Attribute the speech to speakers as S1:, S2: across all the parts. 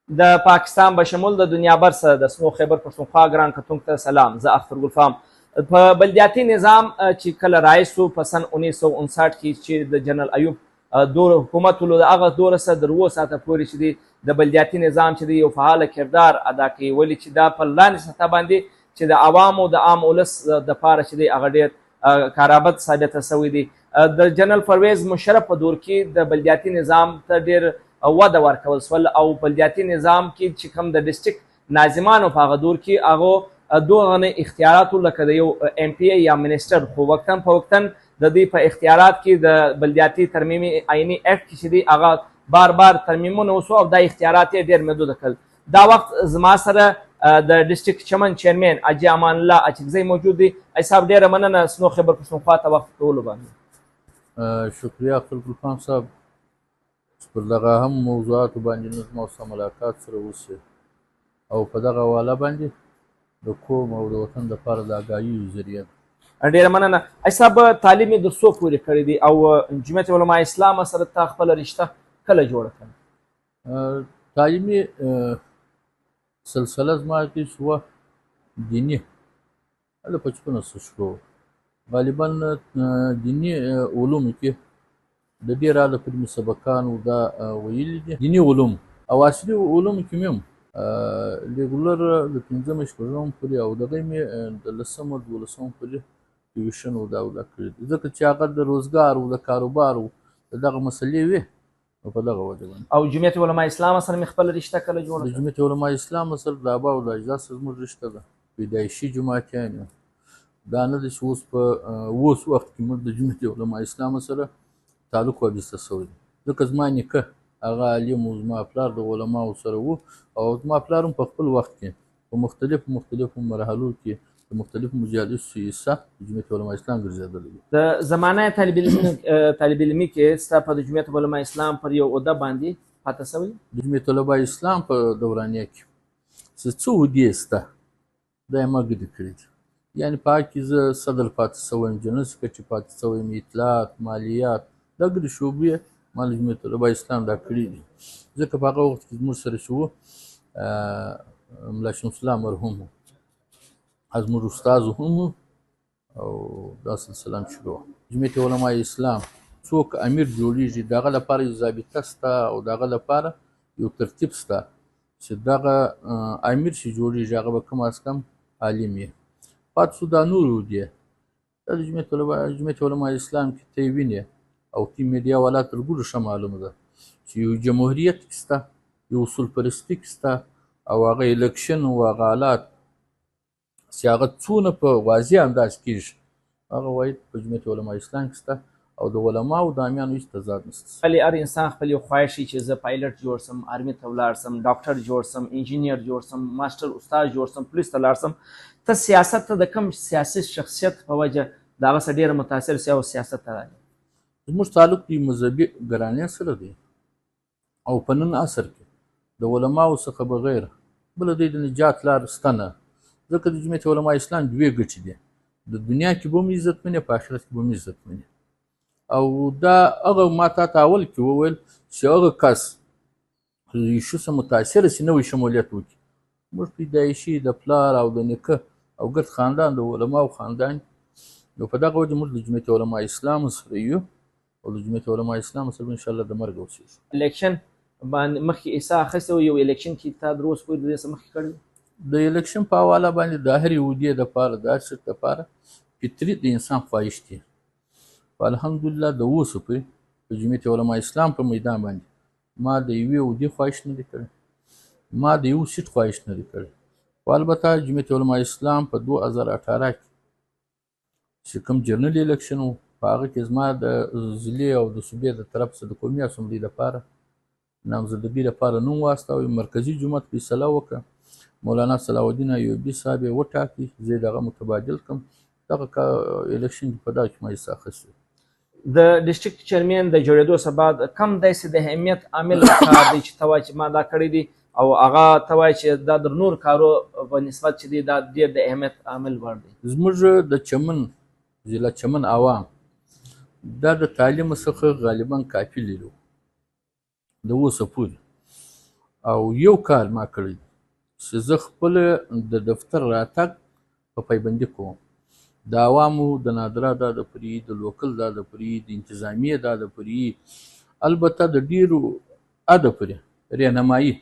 S1: د پاکستان به شمول د دنیا بر سره د سنو خیبر پښتونخوا ګران کتونکو ته سلام. زه اختر ګلفام. په بلدیاتي نظام چې کله رایج شو په سن 1959 کې چې د جنرال ایوب دور حکومت ولو د هغه دوره سره د 20 ساعته پورې چې دی د بلدیاتي نظام چې دی یو فعال کردار ادا کوي، ولې چې دا په لاندې سطح باندې چې د عوامو د عام ولس د پاره چې دی هغه ډېر کارآمد ثابته شوی دی. د جنرال پرویز مشرف په دور کې د بلدیاتي نظام ته ډېر وده ورکول سول او بلدیاتي نظام کې چې کوم د ډسټریکټ ناظمانو په هغه دور کې هغه دوغه اختیاراتو لکه د یو ایم پی ای یا منسټر خو وقتا په وقتا د دې په اختیارات کې د بلدیاتي ترمیمي آئینی اکټ چې دی هغه بار بار ترمیمونه وسو او دا اختیارات یې ډېر محدود کړل. دا وخت زما سره د ډسټریکټ چمن چیرمن اجي امان الله اچکزی موجود دی. ای صاحب ډېره مننه سنو خیبر پښتونخوا ته وخت کولو باندې.
S2: شکریه اختر ګلفام صاحب پر دغه هم موضوعاتو باندې نن زما سره ملاقات سره وشي او په دغه حواله باندې د قوم او د وطن دپاره د اګاهي ذریعه ده.
S1: ډېره مننه. ای صاحب تعلیم یې د څو پورې کړی دی او جمعیت علما اسلام سره تا خپله رشته کله جوړه کړه؟
S2: تعلیمي سلسله زما کې شوه دیني هله په 56 شروع غالبا دیني علومو کې د ډېر حاله پر مې سبقانو دا ویلي دي. دیني علوم او عصري علومو کې مې هم ریګولر د 15 شپږم پورې او دغه مې د 10 12 پورې ټیوشن او دا کړی دي، ځکه چې هغه د روزګار او د کاروبار او دغه مسلې وې او په دغه وجه باندې.
S1: او جمعیت علما اسلام سره مې خپله رشته کله جوړه
S2: د جمعیت علما اسلام سره د ابا او د اجداد سره زموږ رشته ده. پیدایشي جماعتیان یو، دا نه ده چې اوس په اوس وخت کې موږ د جمعیت علما اسلام سره تعلق وابسته شوی دی، ځکه زما نیکه هغه عالم و، زما پلار د علماو سره و او زما پلار هم په خپل وخت کې په مختلفو مرحلو کې د مختلفو مجالسو حصه د جمعیت علما اسلام ګرځېدلی دی.
S1: د زمانه طالب علمي کې ستا په د جمعیت علما اسلام پر یو عهده باندې پاته شوی؟
S2: د جمعیت علما اسلام په دورانیه کې څه عهدې شته دا یې ما ګډې کړي دي. یعنې په هغه کې زه صدر پاته شوی یم، جنرال سکرټري پاته شوی یم، اطلاعات، مالیات، دا ګډې شعبې ما له جمعیت علما اسلام دا کړي دي، ځکه په هغه وخت کې زموږ سره چې و ملا شمس الله مرحوم و، زموږ استاذ هم و او دا سلسله هم شروع وه. جمعیت علما اسلام څوک امیر جوړېږي د هغه لپاره یو ضابطه شته او د هغه لپاره یو ترتیب شته چې دغه امیر چې جوړېږي هغه به کم از کم عالم وي. پاتې شو دا نور عهدې، دا د جمعیت علما اسلام کې ته یې وینې او تی میډیا والا تر ګولو ښه معلومه ده چې یو جمهوریت کې شته، یو اصول پرستي کې شته او هغه الکشن او هغه حالات چې هغه څونه په واضح انداز کېږي هغه وایي په جمعیت علما اسلام کې شته او د علماو د عامیانو هېڅ تضاد نشته.
S1: ولې هر انسان خپل یو خواهش وي چې زه پایلټ جوړ سم، آرمي ته ولاړ سم، ډاکټر جوړ سم، انجینیر جوړ سم، ماسټر استاد جوړ سم، پولیس ته لاړ سم. ته سیاست ته د کوم سیاسي شخصیت په وجه د هغه څخه ډېره متاثر سوې او سیاست ته راغلی؟
S2: زموږ تعلق د مذهبي ګرانۍ سره دی او په نن عصر کې د علماو څخه بغیر بله دی د نجات لار شته نه، ځکه د جمعیت علما اسلام دوې ګټې دي، د دنیا کې به هم عزتمنې، په آخرت کې به هم عزتمنې. او دا هغه ما تا ته اول کې وویل چې هغه کس ریشو څخه متاثره شي نوی شمولیت وکړي. موږ پیدایشي د پلار او د نیکه او ګرد خاندان د علماو خاندان نو په دغه وجه موږ د جمعیت علما اسلام سره یو او د جمعیت علما اسلام سره انشاءالله د مرګ اوسېږو.
S1: الیکشن باندې مخکې حصه اخیستې وه، یو الیکشن کې تا تر اوسه پورې د دې څخه مخکې کړی؟
S2: د الیکشن په حواله باندې د هرې عهدې دپاره د هر څه دپاره فطري د انسان خواهش دی. الحمدلله د اوسه پورې په جمعیت علما اسلام په میدان باندې ما د یوې عهدې خواهش نه دی کړی، ما د یو سیټ خواهش نه دی کړی. خو البته جمعیت علما اسلام په 2018 کې چې کوم جرنل الیکشن و په هغه کې زما د ضلعې او د صوبې د طرف څخه د قومي اسمبلۍ لپاره نامزدګۍ لپاره نوم واستوی. مرکزي جومات فیصله وکړه، مولانا صلاح الدین ایوبي صاحب یې وټاکي، زه یې د هغه متبادل کړم. دغه الیکشن په دغه کې ما حصه اخیستې.
S1: د ډسټریکټ چیرمین د جوړېدو څخه بعد کم داسې د اهمیت عامل کار دی چې ته وایې چې ما دا کړی دی او هغه ته وایې چې دا د نور کارو په نسبت چې دی دا ډېر د اهمیت عامل وړ دی؟
S2: زموږ د چمن ضلع چمن عوام دا د تعلیم څخه غالبا کافي لیدو د اوسه پورې، او یو کال ما کړی چې زه خپله د دفتر راتګ په پایبندي کوم. د عوامو د نادره دا د پرې د لوکل دا د پرې د انتظامیې دا د پرې البته د ډیرو اده پرې رهنمایي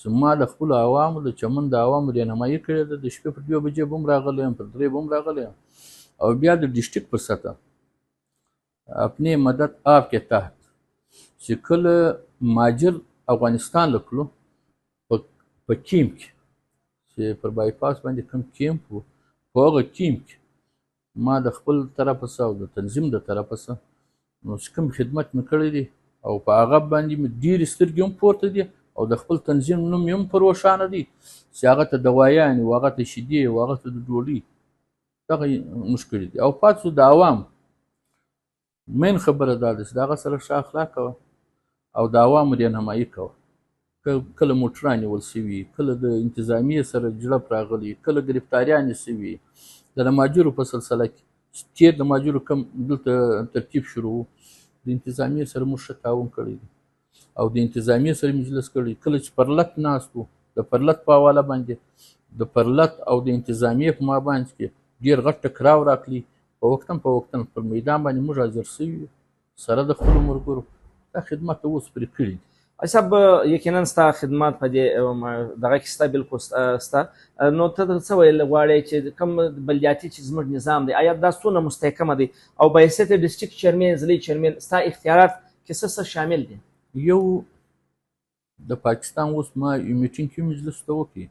S2: چې ما د خپلو عوامو د چمن د عوامو رهنمایي کړې ده. د شپې پر 2 بجې به هم راغلی یم، پر 3 به هم راغلی یم. او بیا د ډسټرکټ په سطح اپنے مدد آپ کے تحت چې کله ماجر افغانستان لکلو په کیمپ کې چې پر بایپاس باندې کوم کیمپ و، په هغه کیمپ کې ما د خپل طرفه څه او د تنظیم د طرفه څه نو چې کوم خدمت مې کړی دی او په هغه باندې مې ډېرې سترګې هم پورته دي او د خپل تنظیم نوم یې هم په روښانه دی چې هغه ته دوایانې و، هغه ته شیدې و، هغه ته د ډوډۍ دغه موږ کړي دي. او پاتې د عوام مین خبره دا ده چې د هغه سره ښه اخلاق کوه او د عوامو رهنمایي کوه. کله موټران نیول سوي، کله د انتظامیې سره جړپ راغلی، کله ګرفتاریانې سوي. د ماجرو په سلسله کې تیر د ماجرو کم دلته ترتیب شروع و، د انتظامیې سره موږ ښه تعاون کړی دی او د انتظامیې سره مجلس کړی. کله چې پرلت ناست و، د پرلت په حواله باندې د پرلت او د انتظامیې په مابینځ کې ډېر غټ ټکراو راغلی. په وختن پر میدان باندې موږ حاضر سوي یو سره د خپلو ملګرو. دا خدمت اوس پرې کړي دي.
S1: صاحب یقینا ستا خدمات په دې دغه کې ستا بالکل ستا. نو ته څه ویل غواړې چې کوم بلدیاتي چې زموږ نظام دی آیا دا څونه مستحکمه دی او بحیثیت ډسټرکټ چیرمین ضلعي چیرمین ستا اختیارات کې څه شامل دي؟
S2: یو د پاکستان اوس ما یو میټینګ کې مجلس ته وکړي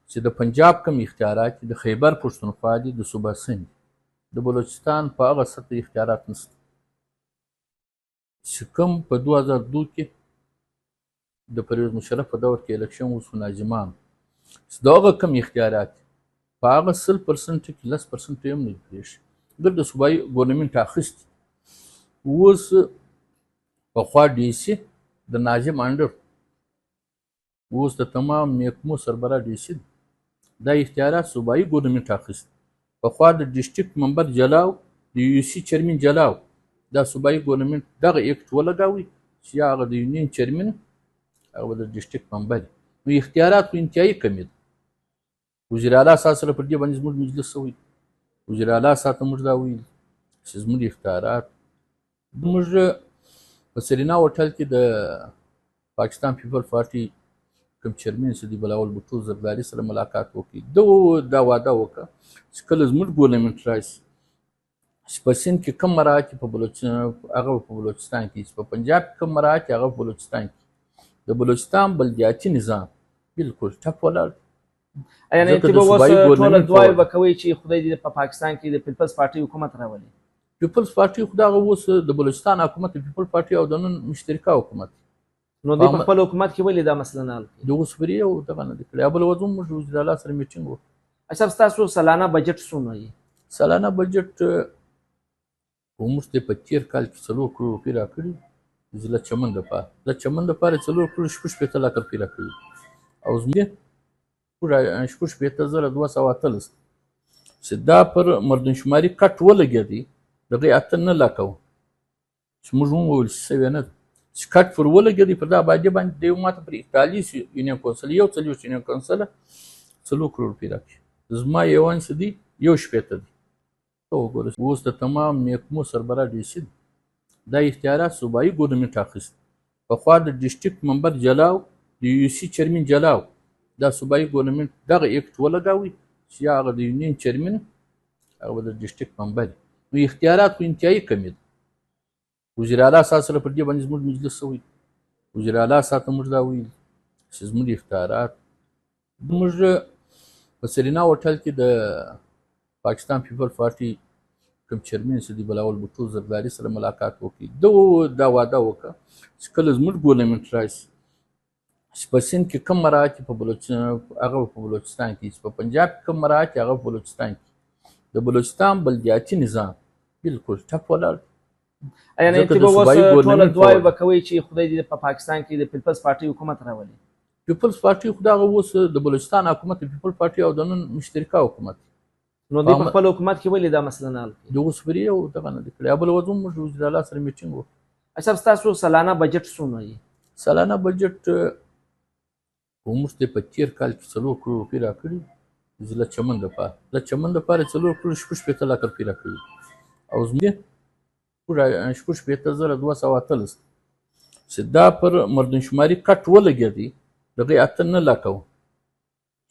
S2: چې د پنجاب کوم اختیارات د خیبر پښتونخوا دي، د صوبه سند، د بلوچستان په هغه سطح اختیارات نشته چې کوم په 2002 کې د پرویز مشرف په دور کې الیکشن وشو ناظمان چې د هغه کم اختیارات په هغه 100% کې 10% هم نه پرېښي د صوبایي ګورنمنټ اخیستي. اوس پخوا ډي سي د ناظم انډر اوس د تمام محکمو سربراہ ډي سي دا اختیارات صوبایي ګورنمنټ اخیستي. پخوا د ډسټرکټ ممبر جلاو، د یو سی چیرمن جلاو، دا صوبایي ګورنمنټ دغه ایکټ ولګاوی چې هغه د یونین چیرمن هغه به د ډسټرکټ ممبر وي. نو اختیارات خو انتهایي کمې ده. وزیر اعلی صاحب سره پر دې باندې زموږ مجلس شوی، وزیر اعلی صاحب ته موږ دا ویل چې زموږ اختیارات موږ په سرینا هوټل کې د پاکستان پیپل پارټي کوم چیرمن چې دی بلاول بوټو زرداري سره ملاقات وکړي. دا واده وکړه چې کله زموږ ګورنمنټ راشي چې په سند کې کوم مراعات په بلوچستان کې، چې په پنجاب کې کوم مراعات هغه په بلوچستان کې. د بلوچستان بلدیاتي نظام بالکل ټپ ولاړ.
S1: یعنې ته به اوس ټوله دعاوې به کوئ چې خدای دې په پاکستان کې د پیپلز پارټي حکومت راولي.
S2: پیپلز پارټي خو دغه اوس د بلوچستان حکومت پیپل پارټي او د نن مشترکه حکومت.
S1: نو دوی په خپل حکومت کې ولې دا مسله نه حل کوي؟
S2: د اوس پرې یو دغه نه دی کړی. بل وضع موږ وزیر اعلی سره میټینګ وکړو.
S1: اچھا ستاسو سالانه بجټ څومره وي؟
S2: سالانه بجټ موږ ته په تیر کال کې 4 کروڑ روپۍ راکړي ضلع چمن دپاره. د چمن دپاره 4 کروڑ 66 لکه روپۍ راکړي او زموږ 66,218 چې دا پر مردمشماري کټ ولګېدی دغه 8 لکه و چې موږ هم وویل چې سوی نه ده چې کټ پر ولګېدی پر دا آبادي باندې دی ماته پر 41 یونین کونسل 41 یونین کونسله 4 کروڑ روپۍ راکړي. زما یوان څه دي 1.8 دي. ته وګوره اوس د تمام محکمو سربراہ ډي سي دا اختیارات صوبایي ګورنمنټ اخیستي. پخوا د ډسټرکټ ممبر جلاو، د یو سی چیرمن جلاو، دا صوبایي ګورنمنټ دغه ایکټ ولګاوی چې هغه د یونین چیرمن هغه به د ډسټرکټ ممبر. نو اختیارات خو انتهایي کمې ده. وزیر اعلی صاحب سره پر دې باندې زموږ مجلس شوی، وزیر اعلی صاحب ته موږ دا ویل چې زموږ اختیارات موږ په سرینا هوټل کې د پاکستان پیپل پارټي کوم چیرمن چې دی بلاول بوټو زرداري سره ملاقات وکړي. دا واده وکړه چې کله زموږ ګورنمنټ راشي چې په سند کې کوم مراعات په بلوچستان کې، چې په پنجاب کې کوم مراعات هغه په بلوچستان کې. د بلوچستان بلدیاتي نظام بالکل ټپ ولاړ.
S1: یعنې ته به اوس ټوله دعاوې به کوئ چې خدای دې په پاکستان کې د پیپلز پارټي حکومت راولي.
S2: پیپلز پارټي خو دغه اوس د بلوچستان حکومت پیپل پارټي او د نن مشترکه حکومت.
S1: نو دوی په خپل حکومت کې ولې دا مسله نه حل کوي؟
S2: د اوس پرې یو دغه نه دی کړی. بل وضع موږ وزیر اعلی سره میټینګ وکړو.
S1: اچھا ستاسو سالانه بجټ څومره وي؟
S2: سالانه بجټ خو موږ ته په تېر کال کې 4 کروړ روپۍ راکړي زه له چمن دپاره یې 4 کروړ 6 لکه روپۍ راکړي او زموږ 6,218 چې دا پر مردمشماري کټ ولګېدی د هغې 8 لکه وو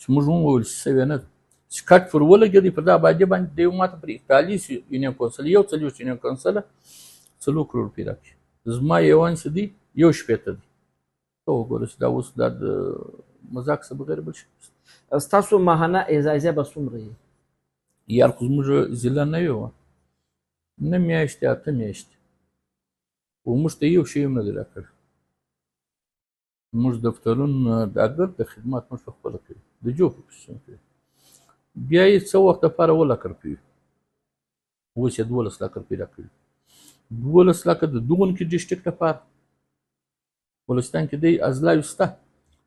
S2: چې موږ وویل چې سوی نه ده چې کټ پر ولګېدی په دا آبادي باندې دی ما ته پر 41 یونین کونسل 41 یونین کونسله 4 کروړ روپۍ راکړي زما ایوان چې دی 1.8 دی ته وګوره چې دا اوس دا د مذاق څخه بغیر بل شي
S1: ستاسو ماهانه اعزازیه به څومره وي
S2: یار خو زموږ ضلع نوې وه 9 میاشتې 8 میاشتې خو موږ ته یو شی هم نه دی راکړی موږ دفترونه د اګر د خدمات موږ په خپله کوي د جو په پوزیشن کې بیا یې څه وخت لپاره 2 لکه روپۍ اوس یې 12 لکه روپۍ راکړي 12 لکه د دغونکي ډسټرکټ لپاره بلوچستان کې دی اضلاع شته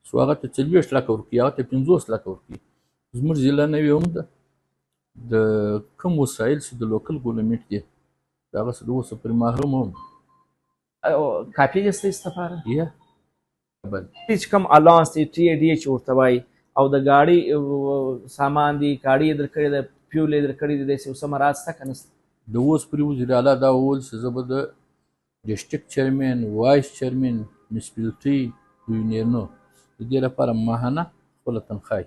S2: څو هغه ته 40 لکه ورکوي هغه ته 50 لکه ورکوي زموږ ضلع نوې هم ده د کوم وسایل چې د لوکل ګورنمنټ دي د هغه څخه د اوسه پورې محروم هم
S1: کافي دي ستاسو لپاره
S2: یا
S1: چې کوم الاونس دی ټي ډي چې ورته وایي او د ګاډي سامان دی ګاډي یې درکړې ده فیول یې درکړی دی داسې اوس مراد شته که نشته
S2: د اوس پورې وزیر اعلی دا وویل چې زه به د ډسټرکټ چیرمین وایس چیرمین میونسپلټي یونینونو د دې لپاره ماهانه خپله تنخواه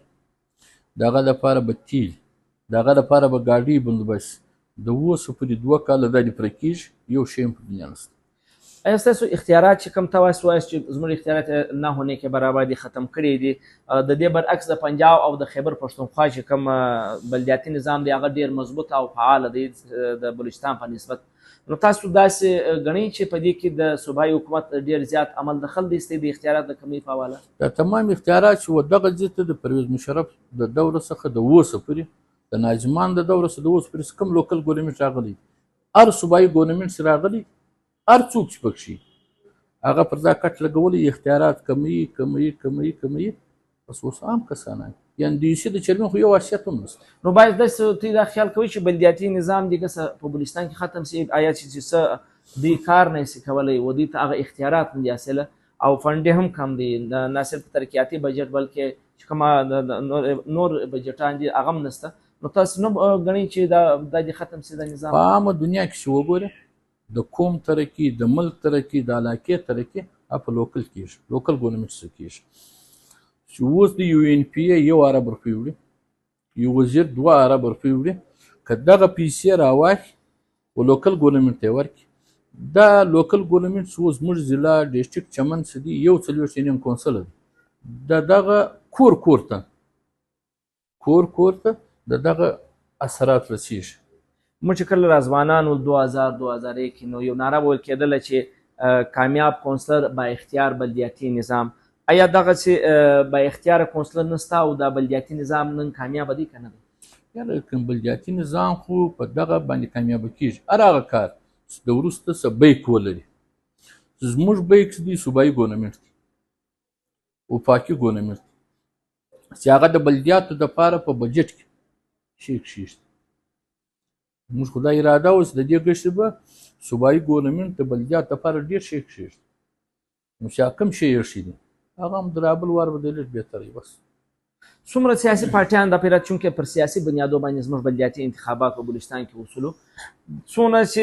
S2: د هغه لپاره به تیل د هغه لپاره به ګاډۍ بندوبست د اوسه پورې 2 کاله دا دې پوره کېږي یو شی هم په دنیا نشته
S1: ایا ستاسو اختیارات چې کوم تاسو وایاست چې زموږ اختیارات نه هونه کې برابر دي ختم کړي دي د دې برعکس د پنجاب او د خیبر پښتونخوا چې کوم بلدیاتي نظام دی هغه ډیر مضبوط او فعال دی د بلوچستان په نسبت نو تاسو داسې ګڼئ چې په دې کې د صوبایي حکومت ډیر زیات عمل دخل دی د اختیارات د کمۍ په حواله
S2: دا تمام اختیارات چې دغه ځای ته د پرویز مشرف د دوره څخه د اوسه پورې د ناظمان د دوره څخه د اوسه پورې کوم لوکل ګورنمنټ راغلی هر صوبایي ګورنمنټ چې راغلی هر څوک چې پکې هغه پر دا کټ لګولی اختیارات کموي بس اوس عام کسانان یعنې د یوسي د چیرمن خو یو حیثیت هم نشته
S1: نو باید داسې دا خیال کوئ چې بلدیاتي نظام دی که په بلوچستان کې ختم سي آیا چې څه دوی کار نه شي کولی و دوی ته هغه اختیارات نه دي حاصله او فنډ هم کم دی نه صرف ترقیاتي بجټ بلکې چې کومه نور بجټان دي هغه هم نشته نو تاسو نه ګڼئ چې دا دې ختم سي دا نظام
S2: په عامه دنیا کې چې وګوره د قوم ترقي د ملک ترقي د علاقې ترقي په لوکل کېږي لوکل ګورنمنټ سره کېږي چې اوس د یو ان پی ای 1 ارب روپۍ وړي یو وزیر 2 ارب روپۍ وړي که دغه پیسې راواخلي و لوکل ګورنمنټ ته یې ورکړي دا لوکل ګورنمنټ چې اوس زموږ ضلع ډسټرکټ چمن څه دي 41 یونین کونسل دی دغه کور ته دغه اثرات رسیږي
S1: موږ چې کله راځوانان ول 2001 کې نو یو ناره ویل کېدله چې کامیاب کونسلر با اختیار بلدیاتي نظام آیا دغسې با اختیاره کونسلر نشته او دا بلدیاتي نظام نن کامیابه دی که نه دی
S2: یاره کوم بلدیاتي نظام خو په دغه باندې کامیابه کېږي هر هغه کار چې د وروسته څه بیک ولري زموږ بیک دی صوبایي ګورنمنټ دی وفاقي ګورنمنټ دی چې هغه د بلدیاتو دپاره په بجټ کې شی کښېږدي موږ خو دا اراده اوس د دې ګټې به صوبایي ګورنمنټ د بلدیات لپاره ډېر شی کښېږدي نو چې کوم شی یې ښي دي هغه هم درابل وار به دی لږ بهتره وي بس
S1: څومره سیاسي پارټیان دا پیرات چونکې پر سیاسي بنیادو باندې زموږ بلدیاتي انتخابات په بلوچستان کې وصولو څونه چې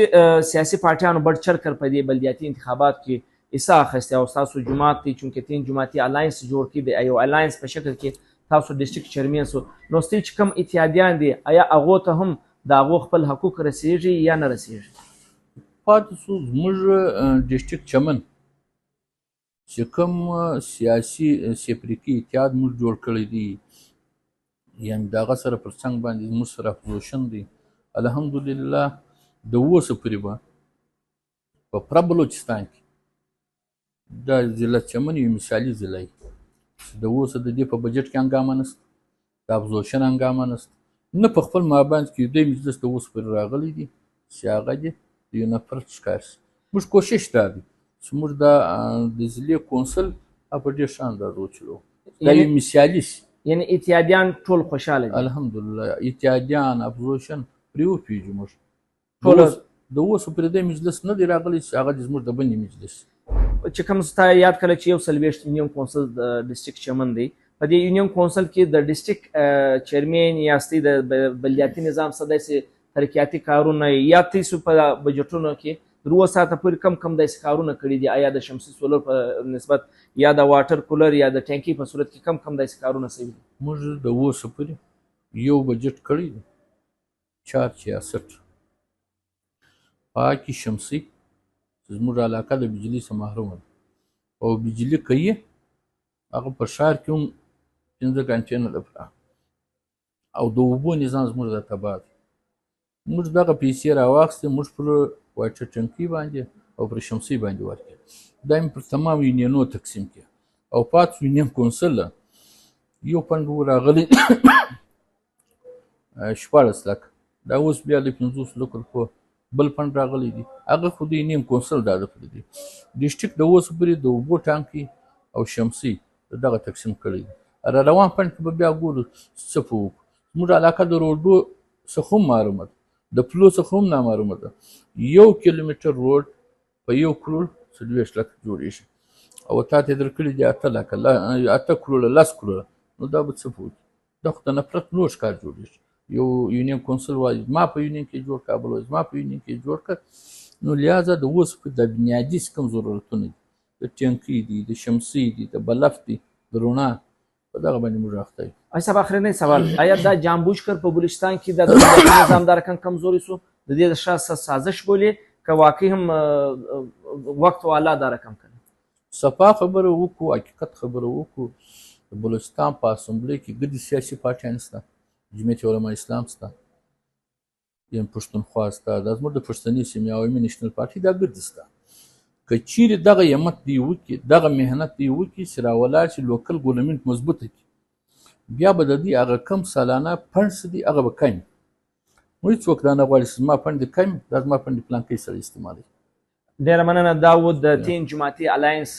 S1: سیاسي پارټیانو بډ چر کړ په دې بلدیاتي انتخابات کې حصه اخیستی او ستاسو جماعت دی چونکې 3 جماعتي الاینس جوړ کړي د یو الاینس په شکل کې تاسو ډسټرکټ چیرمین سو نو ستاسو چې کوم اتحادیان دي آیا هغو ته هم د هغو خپل حقوق رسیږي یا نه رسیږي
S2: پاتې سو زموږ ډسټرکټ چمن چې کوم سیاسي سیپریکي اتحاد موږ جوړ کړی دی یعنې د هغه سره پر څنګ باندې زموږ سره اپوزیشن دی الحمدلله د اوسه پورې به په پوره بلوچستان کې دا ضلع چمن یو مثالي ضلع وي د اوسه د دې په بجټ کې هنګامه نشته د اپوزیشن هنګامه نشته نه په خپل مابینځ کې دوی مجلس د اوس پورې راغلی دي چې هغه دې د یو نفرت ښکار شي موږ کوشش دا دی چې موږ د ضلعې کونسل په ډېر ښه اندازه وچلوو دا یو مثالي شي
S1: یعنې اتحادیان ټول خوشحاله دي
S2: الحمدلله اتحادیان اپوزیشن پرې وپېژو موږ ټول د اوسه پورې دی مجلس نه دی راغلی چې هغه دې زموږ د بندې مجلس
S1: چې کوم ستا یاد کړه چې 140 یونین کونسل د ډسټرکټ چمن دی په دې یونین کونسل کې د ډسټریکټ چیرمن یاستئ د بلدیاتي نظام څه داسې ترقیاتي کارونه یا تاسو په بجټونو کې تر اوسه پورې کم داسې کارونه کړي دي؟ آیا د شمسي سولر په نسبت یا د واټر کولر یا د ټانکي په صورت کې کم داسې کارونه شوي دي؟
S2: موږ د اوسه پورې یو بجټ کړی دی 466 په هغه کې شمسي زموږ علاقه د بجلي څخه محرومه ده او بجلي کوي هغه په ښار کې هم 15 ګنټې نه ده پوره او د اوبو نظام زموږ دا تباه دی. موږ دغه پیسې راواخیستې موږ پر واټر ټنکي باندې او پر شمسي باندې ورکړې دا مې پر تمام یونینونو تقسیم کړې او پاتې یونین کونسل یو فنډ راغلی 14 لکه دا اوس بیا د 50 لکو په بل فنډ راغلی دی هغه خو د یونین کونسل دا کړی دی. ډسټریکټ د اوس پورې د اوبو ټانکي او شمسي دغه تقسیم کړی دی. را روان فنډ کې به بیا ګورو څه په وکړو. زموږ علاقه د روډو څخه هم معلومه ده د پلو څخه هم نامعلومه ده. 1 کیلومتر روډ په 1 کروړ 40 لکه جوړیږي او تا ته درکړي دي 8 لکه 8 کروړه 10 کروړه نو دا به څه په وکړي؟ دا خو د نفرت نور ښکار جوړیږي. یو یونین کونسل وایي زما په یونین کې جوړ کړه بل وایي زما په یونین کې جوړ کړه. نو لہذا د اوس د بنیادي کوم ضرورتونه دي د ټانکي دي د شمسي دي د بلف دي د رڼا په دغه باندې موږ اخته یو.
S1: صاحب آخرنی سوال آیا دا جانبوجکر په بلوچستان کې د دولتي نظام د رقم کمزوري سو د دې د شخص سازش بولي که واقعي هم وقت والا دا رقم کړي؟
S2: صفا خبره وکړو حقیقت خبره وکړو د بلوچستان په اسمبلی کې ګډې سیاسي پارټیان شته جمعیت علما اسلام شته یعنې پښتونخوا شته دا زموږ د پښتني سیمې عوامي نیشنل پارټي دا ګډې شته. که چیرې دغه همت دی وکړي دغه محنت دی وکړي چې راولاړ شي لوکل ګورنمنټ مضبوطه کړي بیا به د دوی هغه کم سالانه فنډ څه دي هغه به کم وي. هېڅوک دا نه غواړي چې زما فنډ دې کم دا زما فنډ دې پلانکۍ سره استعمالوي.
S1: ډېره مننه. دا و د تین جماعتي الاینس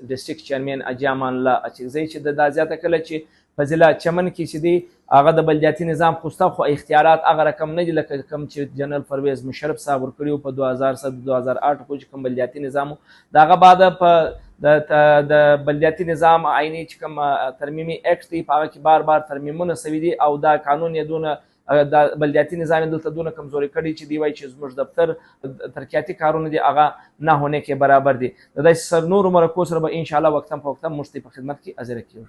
S1: ډسټریکټ چیرمن حاجي امان الله اچکزی چې دا زیاته کله چې په ضلع چمن کې چې دی هغه د بلدیاتي نظام خوسته خو اختیارات هغه رقم نه دي لکه کوم چې جنرال پرویز مشرف صاحب ورکړي په 2007 2008 کې چې کوم بلدیاتي نظام د هغه بعد په د بلدیاتي نظام عیني چې کوم ترمیمي اکټ دی په هغه کې بار ترمیمونه سوي دي او دا قانون یې دونه د بلدیاتي نظام دلته دونه کمزوري کړي چې دی وایي چې زموږ دفتر ترقیاتي کارونه دي هغه نه هونه کې برابر دي. د داسې نورو مرکو سره به ان شاء الله وقتا په وقتا موږ په خدمت کې حاضر کیږو.